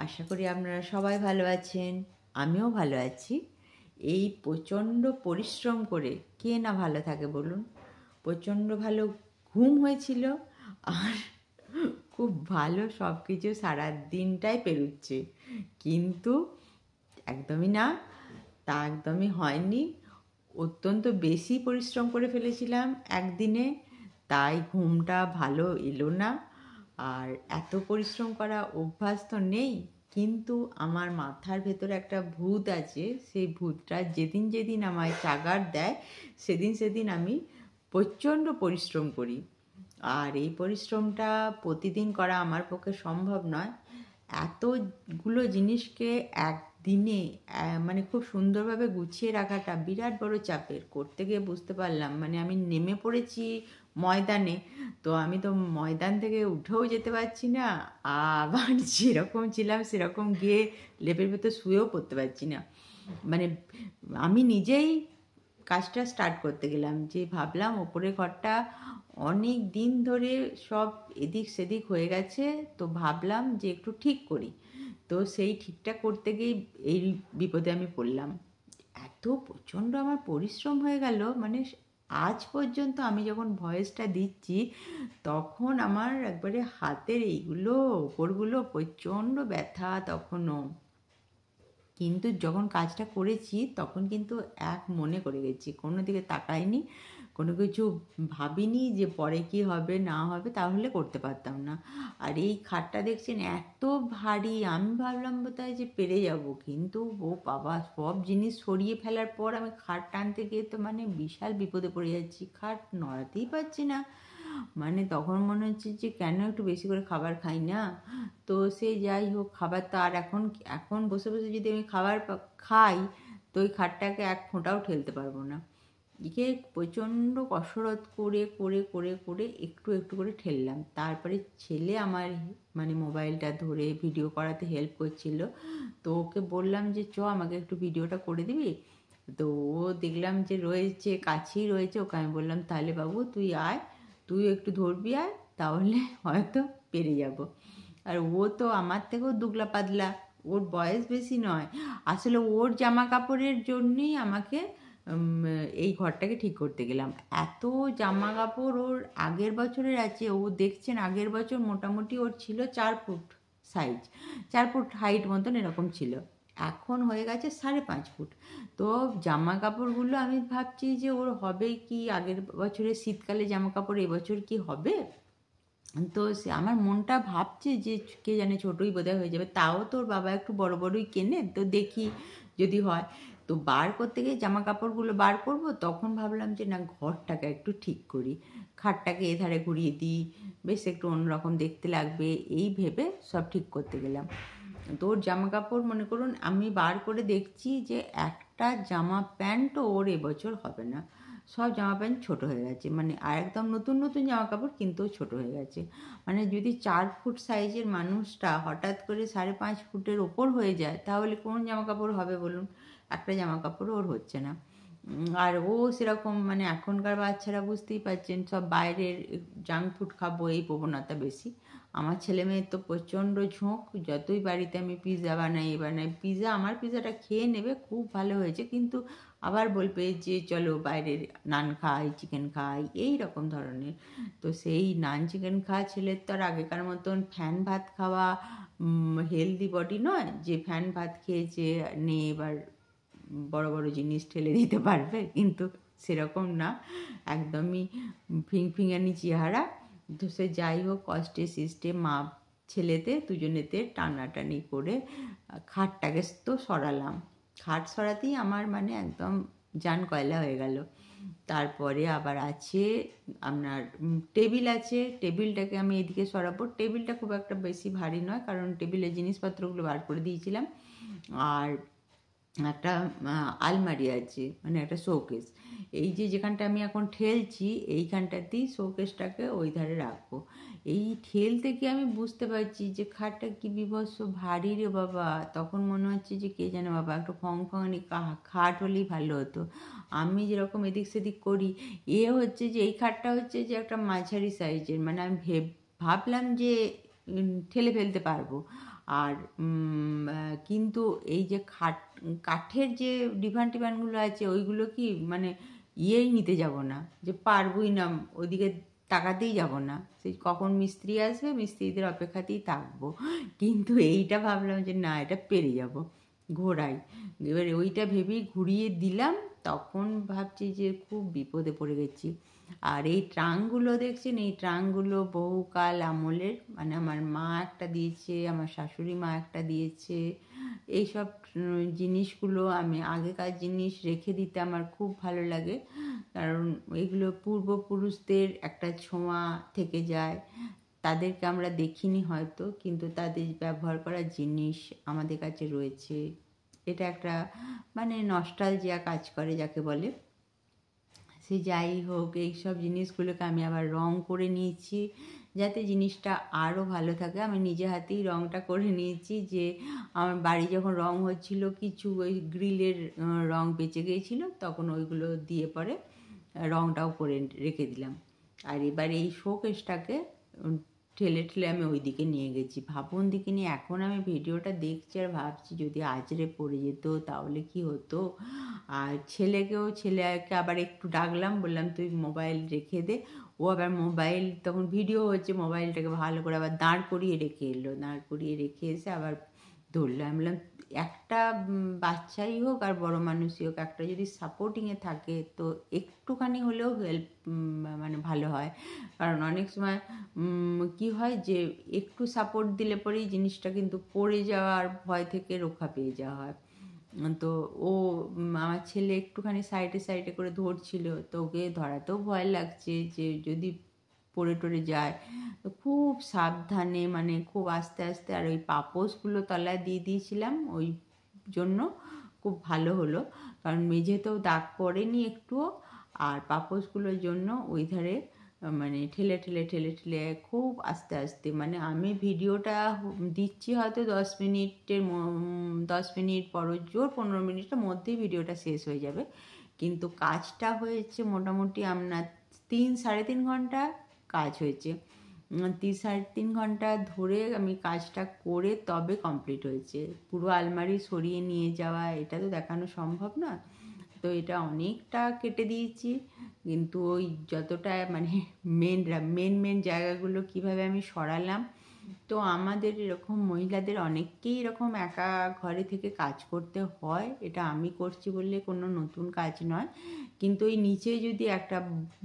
আশা করি আপনারা সবাই ভালো আছেন। আমিও ভালো আছি। এই প্রচণ্ড পরিশ্রম করে কে না ভালো থাকে বলুন? প্রচণ্ড ভালো ঘুম হয়েছিল আর খুব ভালো সব কিছু সারা দিনটাই পেরোচ্ছে। কিন্তু একদমই না, তা একদমই হয়নি। অত্যন্ত বেশি পরিশ্রম করে ফেলেছিলাম একদিনে, তাই ঘুমটা ভালো এলো না। আর এত পরিশ্রম করা অভ্যাস তো নেই, কিন্তু আমার মাথার ভেতরে একটা ভূত আছে। সেই ভূতটা যেদিন যেদিন আমায় ট্রিগার দেয় সেদিন সেদিন আমি প্রচণ্ড পরিশ্রম করি। আর এই পরিশ্রমটা প্রতিদিন করা আমার পক্ষে সম্ভব নয়। এতগুলো জিনিসকে একদিনে মানে খুব সুন্দরভাবে গুছিয়ে রাখাটা বিরাট বড় চাপের। করতে গিয়ে বুঝতে পারলাম, মানে আমি নেমে পড়েছি ময়দানে, তো আমি তো ময়দান থেকে উঠেও যেতে পারছি না, আবার যেরকম ছিলাম সেরকম গিয়ে লেপের ভেতর শুয়েও পড়তে পারছি না। মানে আমি নিজেই কাজটা স্টার্ট করতে গেলাম, যে ভাবলাম ওপরের ঘরটা অনেক দিন ধরে সব এদিক সেদিক হয়ে গেছে, তো ভাবলাম যে একটু ঠিক করি। তো সেই ঠিকঠাক করতে গিয়ে এই বিপদে আমি পড়লাম। এত প্রচণ্ড আমার পরিশ্রম হয়ে গেল, মানে আজ পর্যন্ত আমি যখন ভয়েসটা দিচ্ছি তখন আমার একবারে হাতের এইগুলো ওপরগুলো প্রচণ্ড ব্যথা তখনও। কিন্তু যখন কাজটা করেছি তখন কিন্তু এক মনে করে গেছি, কোনো দিকে তাকাইনি, কোনো কিছু ভাবিনি যে পরে কি হবে না হবে, তাহলে করতে পারতাম না। আর এই খাটটা দেখছেন এত ভারী, আমি ভাবলাম বোধহয় যে পেরে যাব, কিন্তু ও বাবা, সব জিনিস সরিয়ে ফেলার পর আমি খাট টানতে গিয়ে তো মানে বিশাল বিপদে পড়ে যাচ্ছি, খাট নড়াতেই পারছি না। মানে তখন মনে হচ্ছে যে কেন একটু বেশি করে খাবার খাই না। তো সে যাই হোক, খাবার তো আর এখন এখন বসে বসে যদি আমি খাবার খাই তো ওই খাটটাকে এক ফোঁটাও ঠেলতে পারবো না। একে প্রচণ্ড কসরত করে করে করে করে একটু একটু করে ঠেললাম। তারপরে ছেলে আমার মানে মোবাইলটা ধরে ভিডিও করাতে হেল্প করছিল, তো ওকে বললাম যে চ আমাকে একটু ভিডিওটা করে দিবি। তো ও দেখলাম যে রয়েছে, কাছেই রয়েছে, ওকে আমি বললাম তাহলে বাবু তুই আয়, তুই একটু ধরবি আয়, তাহলে হয়তো পেরে যাব। আর ও তো আমার থেকেও দুগলা পাতলা, ওর বয়স বেশি নয়। আসলে ওর জামা কাপড়ের জন্যই আমাকে এই ঘরটাকে ঠিক করতে গেলাম। এত জামা কাপড় ওর আগের বছরের আছে, ও দেখছেন আগের বছর মোটামুটি ওর ছিল 4 ফুট সাইজ, 4 ফুট হাইট মতন এরকম ছিল, এখন হয়ে গেছে 5.5 ফুট। তো জামা কাপড়গুলো আমি ভাবছি যে ওর হবে কি, আগের বছরের শীতকালে জামা কাপড় এবছর কি হবে। তো সে আমার মনটা ভাবছে যে কে জানে ছোটোই বোধহয় হয়ে যাবে, তাও তোর বাবা একটু বড় বড়ই কেনে, তো দেখি যদি হয়। তো বার করতে গিয়ে জামা কাপড়গুলো বার করব, তখন ভাবলাম যে না, ঘরটাকে একটু ঠিক করি, খাটটাকে এধারে ঘুরিয়ে দিই, বেশ একটু অন্যরকম দেখতে লাগবে, এই ভেবে সব ঠিক করতে গেলাম। তো ওর জামা কাপড় মনে করুন আমি বার করে দেখছি যে একটা জামা প্যান্টও ওর এবছর হবে না, সব জামা প্যান্ট ছোটো হয়ে গেছে, মানে আর একদম নতুন নতুন জামা কাপড় কিন্তু ছোটো হয়ে গেছে। মানে যদি 4 ফুট সাইজের মানুষটা হঠাৎ করে 5.5 ফুটের ওপর হয়ে যায়, তাহলে কোন জামা কাপড় হবে বলুন? একটা জামা কাপড়ও ওর হচ্ছে না। আর ও সেরকম, মানে এখনকার বাচ্চারা বুঝতেই পারছেন, সব বাইরের জাঙ্ক ফুড খাবো এই প্রবণতা বেশি। আমার ছেলে মেয়ের তো প্রচণ্ড ঝোঁক, যতই বাড়িতে আমি পিৎজা বানাই পিৎজা, আমার পিৎজাটা খেয়ে নেবে খুব ভালো হয়েছে, কিন্তু আবার বলবে যে চলো বাইরের নান খাই, চিকেন খাই, এই রকম ধরনের। তো সেই নান চিকেন খাওয়া ছেলের তো আর আগেকার মতন ফ্যান ভাত খাওয়া হেলদি বডি নয়, যে ফ্যান ভাত খেয়েছে নে এবার বড় বড় জিনিস ঠেলে দিতে পারবে, কিন্তু সেরকম না, একদমই ফিংফিঙানি চেহারা। তো সে যাই হোক, কষ্টে সৃষ্টে মা ছেলেতে দুজনেতে টানাটানি করে খাটটাকে তো সরালাম। খাট সরাতেই আমার মানে একদম জান কয়লা হয়ে গেল। তারপরে আবার আছে আপনার টেবিল আছে, টেবিলটাকে আমি এদিকে সরাবো। টেবিলটা খুব একটা বেশি ভারী নয়, কারণ টেবিলের জিনিসপত্রগুলো বার করে দিয়েছিলাম। আর একটা আলমারি আছে, মানে একটা শোকেস, এই যে যেখানটা আমি এখন ঠেলছি এইখানটাতেই শোকেসটাকে ওই ধারে রাখবো। এই ঠেলতে গিয়ে আমি বুঝতে পারছি যে খাটটা কি বিভৎস ভারী রে বাবা। তখন মনে হচ্ছে যে কে জানে বাবা, একটু ফংফঙানি খাট হলেই ভালো হতো। আমি যেরকম এদিক সেদিক করি, হচ্ছে যে এই খাটটা হচ্ছে যে একটা মাঝারি সাইজের, মানে আমি ভাবলাম যে ঠেলে ফেলতে পারবো। আর কিন্তু এই যে কাঠের যে ডিভান টিভানগুলো আছে ওইগুলো কি মানে ইয়েই নিতে যাব না, যে পারবই না, ওইদিকে তাকাতেই যাব না, সেই কখন মিস্ত্রি আসবে মিস্ত্রিদের অপেক্ষাতেই থাকবো। কিন্তু এইটা ভাবলাম যে না, এটা পেরে যাব, ঘোরাই। এবারে ওইটা ভেবেই ঘুরিয়ে দিলাম, তখন ভাবছি যে খুব বিপদে পড়ে গেছি। আর এই ট্রাঙ্কগুলো দেখছেন, এই ট্রাঙ্কগুলো বহুকাল আমলের, মানে আমার মা একটা দিয়েছে, আমার শাশুড়ি মা একটা দিয়েছে। এইসব জিনিসগুলো আমি আগেকার জিনিস রেখে দিতে আমার খুব ভালো লাগে, কারণ এগুলো পূর্বপুরুষদের একটা ছোঁয়া থেকে যায়। তাদেরকে আমরা দেখিনি হয়তো, কিন্তু তাদের ব্যবহার করা জিনিস আমাদের কাছে রয়েছে। এটা একটা মানে নস্টালজিয়া কাজ করে যাকে বলে। সে যাই হোক, এইসব জিনিসগুলোকে আমি আবার রং করে নিয়েছি যাতে জিনিসটা আরও ভালো থাকে। আমি নিজে হাতেই রংটা করে নিয়েছি, যে আমার বাড়ি যখন রং হচ্ছিল কিছু ওই গ্রিলের রং বেঁচে গিয়েছিলো, তখন ওইগুলো দিয়ে পরে রংটাও করে রেখে দিলাম। আর এবার এই শোকেসটাকে ঠেলে ঠেলে আমি ওই দিকে নিয়ে গেছি, ভাবুন দিকে নিয়ে। এখন আমি ভিডিওটা দেখছি আর ভাবছি যদি আজরে পড়ে যেত তাহলে কি হতো। আর ছেলেকে আবার একটু ডাকলাম, বললাম তুই মোবাইল রেখে দে। ও আবার মোবাইল, তখন ভিডিও হচ্ছে, মোবাইলটাকে ভালো করে আবার দাঁড় করিয়ে রেখে এলো, দাঁড় করিয়ে রেখে এসে আবার ধরলো। আমি বললাম একটা বাচ্চাই হোক আর বড় মানুষই হোক, একটা যদি সাপোর্টিংয়ে থাকে তো একটুখানি হলেও হেল্প মানে ভালো হয়। কারণ অনেক সময় কি হয় যে একটু সাপোর্ট দিলে পরেই জিনিসটা কিন্তু পড়ে যাওয়ার ভয় থেকে রক্ষা পেয়ে যাওয়া হয়। তো ও আমার ছেলে একটুখানি সাইডে সাইডে করে ধরছিল, তো ওকে ধরাতেও ভয় লাগছে যে যদি পড়ে টরে যায়। তো খুব সাবধানে, মানে খুব আস্তে আস্তে, আর ওই পাপোশগুলো তলায় দিয়ে দিয়েছিলাম, ওই জন্য খুব ভালো হলো, কারণ মেঝেতেও দাগ পড়েনি একটুও। আর পাপোশগুলোর জন্য ওই ধারে মানে ঠেলে ঠেলে ঠেলে ঠেলে খুব আস্তে আস্তে, মানে আমি ভিডিওটা দিচ্ছি হয়তো 10 মিনিট পর, জোর 15 মিনিটের মধ্যেই ভিডিওটা শেষ হয়ে যাবে, কিন্তু কাজটা হয়েছে মোটামুটি আপনার 3-3.5 ঘন্টা কাজ হয়েছে। 3-3.5 ঘন্টা ধরে আমি কাজটা করে তবে কমপ্লিট হয়েছে। পুরো আলমারি সরিয়ে নিয়ে যাওয়া এটা তো দেখানো সম্ভব না, তো এটা অনেকটা কেটে দিয়েছি। কিন্তু ওই যতটা মানে মেন জায়গাগুলো কিভাবে আমি সরালাম। তো আমাদের এরকম মহিলাদের অনেককেই এরকম একা ঘরে থেকে কাজ করতে হয়, এটা আমি করছি বললে কোনো নতুন কাজ নয়। কিন্তু ওই নিচে যদি একটা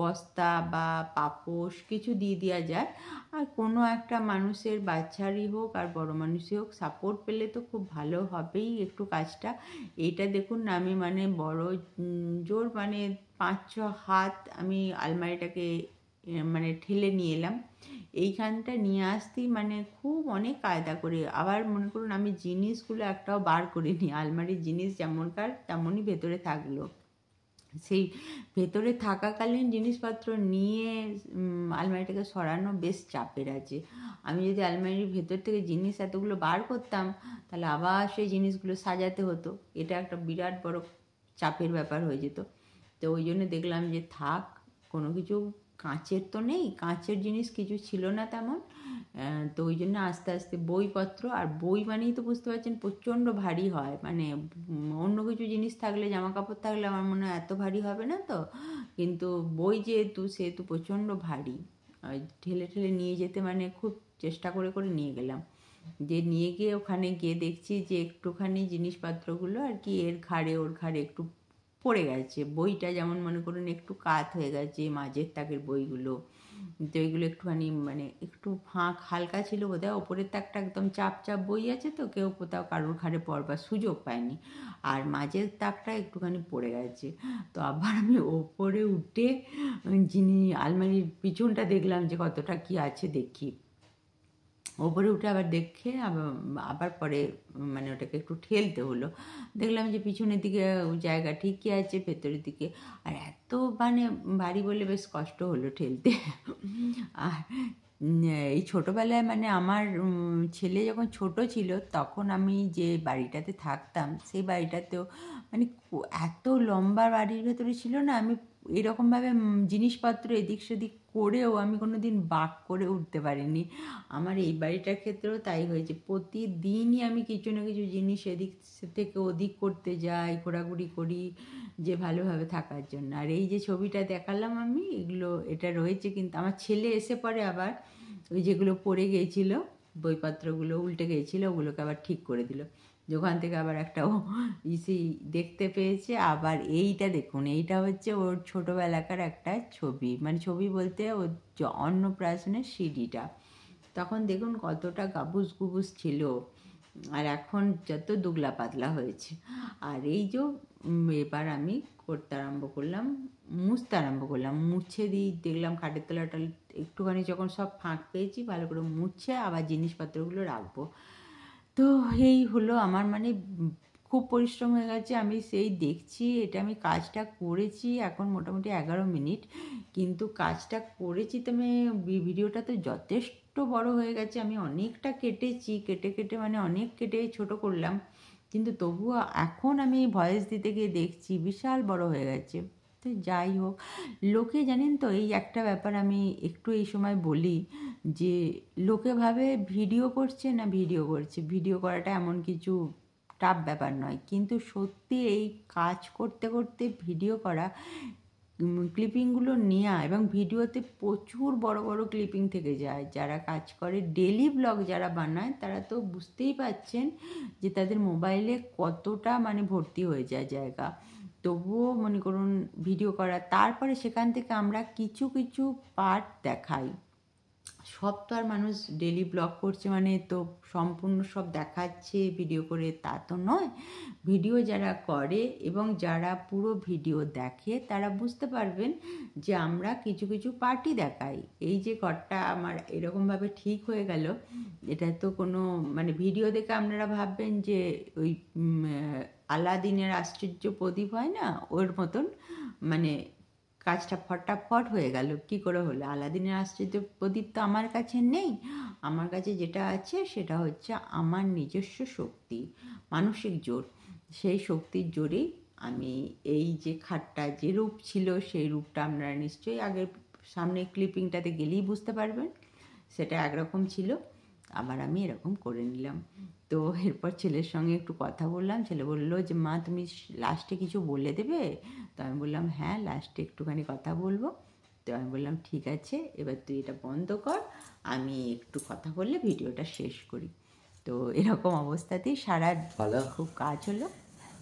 বস্তা বা পাপোশ কিছু দিয়ে দেওয়া যায়, আর কোনো একটা মানুষের, বাচ্চারই হোক আর বড় মানুষই হোক, সাপোর্ট পেলে তো খুব ভালো হবেই একটু কাজটা। এইটা দেখুন না, আমি মানে বড় জোর মানে 5-6 হাত আমি আলমারিটাকে মানে ঠেলে নিয়ে এলাম। এইখানটা নিয়ে আসতেই মানে খুব অনেক কায়দা করে, আবার মনে করুন আমি জিনিসগুলো একটাও বার করিনি, আলমারির জিনিস যেমনকার তেমনই ভেতরে থাকলো। সেই ভেতরে থাকাকালীন জিনিসপত্র নিয়ে আলমারিটাকে সরানো বেশ চাপের আছে। আমি যদি আলমারির ভেতর থেকে জিনিস এতগুলো বার করতাম, তাহলে আবার সেই জিনিসগুলো সাজাতে হতো, এটা একটা বিরাট বড় চাপের ব্যাপার হয়ে যেত। তো ওই জন্য দেখলাম যে থাক, কোনো কিছু কাঁচের তো নেই, কাঁচের জিনিস কিছু ছিল না তেমন। তো ওই জন্য আস্তে আস্তে বইপত্র, আর বই মানেই তো বুঝতে পারছেন প্রচণ্ড ভারী হয়, মানে অন্য কিছু জিনিস থাকলে, জামা কাপড় থাকলে আমার মনে হয় এত ভারী হবে না, তো কিন্তু বই সেহেতু প্রচণ্ড ভারী। ঠেলে ঠেলে নিয়ে যেতে মানে খুব চেষ্টা করে করে নিয়ে গেলাম, যে নিয়ে গিয়ে ওখানে গিয়ে দেখছি যে একটুখানি জিনিসপত্রগুলো আর কি এর ঘাড়ে ওর ঘাড়ে একটু পড়ে গেছে। বইটা যেমন মনে করুন একটু কাত হয়ে গেছে, মাঝের তাকের বইগুলো, তো এইগুলো একটুখানি মানে একটু ফাঁক হালকা ছিল বোধহয়, ওপরের তাকটা একদম চাপ চাপ বই আছে, তো কেউ কোথাও কারোর ঘাড়ে পড়বার সুযোগ পায়নি, আর মাঝের তাকটা একটুখানি পড়ে গেছে। তো আবার আমি ওপরে উঠে আলমারির পিছনটা দেখলাম যে কতটা কি আছে দেখি, ওপরে উঠে আবার দেখে আবার পরে মানে ওটাকে একটু ঠেলতে হলো, দেখলাম যে পিছনের দিকে জায়গা ঠিকই আছে, ভেতরের দিকে আর এত মানে ভারী বলে বেশ কষ্ট হলো ঠেলতে। আর এই ছোটোবেলায় মানে আমার ছেলে যখন ছোট ছিল তখন আমি যে বাড়িটাতে থাকতাম সেই বাড়িটাতেও মানে এত লম্বা বাড়ির ভেতরে ছিল না, আমি এরকমভাবে জিনিসপত্র এদিক সেদিক করেও আমি কোনো দিন বাক করে উঠতে পারিনি। আমার এই বাড়িটার ক্ষেত্রেও তাই হয়েছে। প্রতিদিনই আমি কিছু না কিছু জিনিস এদিক থেকে ওদিক করতে যাই, ঘোরাঘুরি করি, যে ভালোভাবে থাকার জন্য। আর এই যে ছবিটা দেখালাম আমি, এটা রয়েছে, কিন্তু আমার ছেলে এসে পরে আবার ওই যেগুলো পড়ে গিয়েছিল, বইপত্রগুলো উল্টে গিয়েছিল, ওগুলোকে আবার ঠিক করে দিল। ওখান থেকে আবার একটা ও ইসি দেখতে পেয়েছে। আবার এইটা দেখুন, এইটা হচ্ছে ওর ছোটোবেলাকার একটা ছবি, মানে ছবি বলতে ওর অন্নপ্রাশনের সিডিটা। তখন দেখুন কতটা গাবুস গুবুস ছিল, আর এখন যত দুগলা পাতলা হয়েছে। আর এই যে এবার আমি করতে আরম্ভ করলাম, মুছতে আরম্ভ করলাম, মুছে দিই, দেখলাম খাটের তলাটা একটুখানি যখন সব ফাঁক পেয়েছি, ভালো করে মুছে আবার জিনিসপত্রগুলো রাখবো। তো এই হলো আমার, মানে খুব পরিশ্রম হয়ে গেছে। আমি সেই দেখছি, এটা আমি কাজটা করেছি এখন মোটামুটি 11 মিনিট, কিন্তু কাজটা করেছি তো আমি ভিডিওটা তো যথেষ্ট বড় হয়ে গেছে। আমি অনেকটা কেটেছি, কেটে মানে অনেক কেটে ছোট করলাম, কিন্তু তবুও এখন আমি ভয়েস দিতে গিয়ে দেখছি বিশাল বড় হয়ে গেছে। তো যাই হোক, লোকে জানেন তো, এই একটা ব্যাপার আমি একটু এই সময় বলি, যে লোকে ভাবে ভিডিও করছে না ভিডিও করছে, ভিডিও করাটা এমন কিছু টাফ ব্যাপার নয়, কিন্তু সত্যি এই কাজ করতে করতে ভিডিও করা, ক্লিপিংগুলো নেওয়া, এবং ভিডিওতে প্রচুর বড় বড় ক্লিপিং থেকে যায়। যারা কাজ করে ডেলি ব্লগ যারা বানায়, তারা তো বুঝতেই পাচ্ছেন যে তাদের মোবাইলে কতটা মানে ভর্তি হয়ে যায় জায়গা। তবুও মনে করুন ভিডিও করা, তারপরে সেখান থেকে আমরা কিছু কিছু পার্ট দেখাই। সব তো আর মানুষ ডেলি ব্লগ করছে মানে তো সম্পূর্ণ সব দেখাচ্ছে ভিডিও করে, তা তো নয়। ভিডিও যারা করে এবং যারা পুরো ভিডিও দেখে, তারা বুঝতে পারবেন যে আমরা কিছু কিছু পার্টই দেখাই। এই যে ঘরটা আমার এরকমভাবে ঠিক হয়ে গেল, এটা তো কোনো মানে ভিডিও দেখে আপনারা ভাববেন যে ওই আলাদিনের আশ্চর্য প্রদীপ হয় না, ওর মতন মানে কাজটা ফটাফট হয়ে গেল। কি করে হলো? আলাদিনের আশ্চর্য প্রদীপ তো আমার কাছে নেই। আমার কাছে যেটা আছে সেটা হচ্ছে আমার নিজস্ব শক্তি, মানসিক জোর। সেই শক্তির জোরেই আমি এই যে খাটটা যে রূপ ছিল, সেই রূপটা আপনারা নিশ্চয়ই আগের সামনে ক্লিপিংটাতে গেলেই বুঝতে পারবেন, সেটা একরকম ছিল, আবার আমি এরকম করে নিলাম। তো এরপর ছেলের সঙ্গে একটু কথা বললাম। ছেলে বললো যে মা তুমি লাস্টে কিছু বলে দেবে? তো আমি বললাম হ্যাঁ, লাস্টে একটুখানি কথা বলবো। তো আমি বললাম ঠিক আছে, এবার তুই এটা বন্ধ কর, আমি একটু কথা বললে ভিডিওটা শেষ করি। তো এরকম অবস্থাতেই সারা খুব কাজ হলো।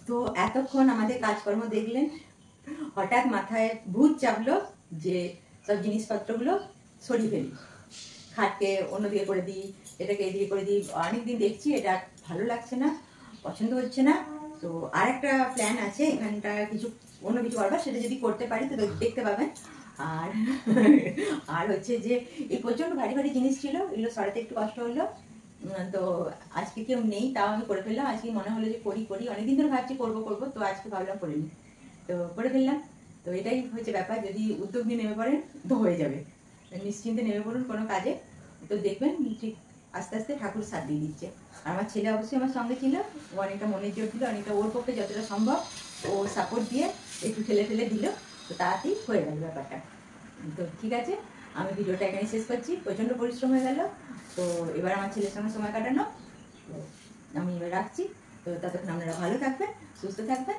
তো এতক্ষণ আমাদের কাজকর্ম দেখলেন, হঠাৎ মাথায় ভূত চাপলো যে সব জিনিসপত্রগুলো সরিয়ে ফেলি, খাটকে অন্যদিকে করে দিই, এটাকে এদিকে করে দিই। অনেকদিন দেখছি এটা ভালো লাগছে না, পছন্দ হচ্ছে না। তো আর একটা প্ল্যান আছে, এখানটা কিছু অন্য কিছু করবার, সেটা যদি করতে পারি তো দেখতে পাবেন। আর আর হচ্ছে যে এই প্রচণ্ড ভারী ভারী জিনিস ছিল, এগুলো সরাতে একটু কষ্ট হলো। তো আজকে কেউ নেই, তাও আমি করে ফেললাম। আজকে মনে হলো যে করি, অনেকদিন ধরে ভাবছি করবো, তো আজকে ভাবলাম করে নিই, তো করে ফেললাম। তো এটাই হচ্ছে ব্যাপার, যদি উদ্যোগ নিয়ে নেমে পড়েন তো হয়ে যাবে। নিশ্চিন্তে নেমে পড়ুন কোনো কাজে, তো দেখবেন ঠিক আস্তে আস্তে ঠাকুর সাথ দিয়ে দিচ্ছে। আর আমার ছেলে অবশ্যই আমার সঙ্গে ছিল, ও অনেকটা মনের জোর দিল, অনেকটা ওর পক্ষে যতটা সম্ভব ও সাপোর্ট দিয়ে একটু ঠেলে দিল, তো তাড়াতাড়ি হয়ে গেল ব্যাপারটা। তো ঠিক আছে, আমি ভিডিওটা এখানে শেষ করছি। প্রচণ্ড পরিশ্রম হয়ে গেল, তো এবার আমার ছেলের সঙ্গে সময় কাটানো, তো আমি এবার রাখছি। তো ততক্ষণ আপনারা ভালো থাকবেন, সুস্থ থাকবেন,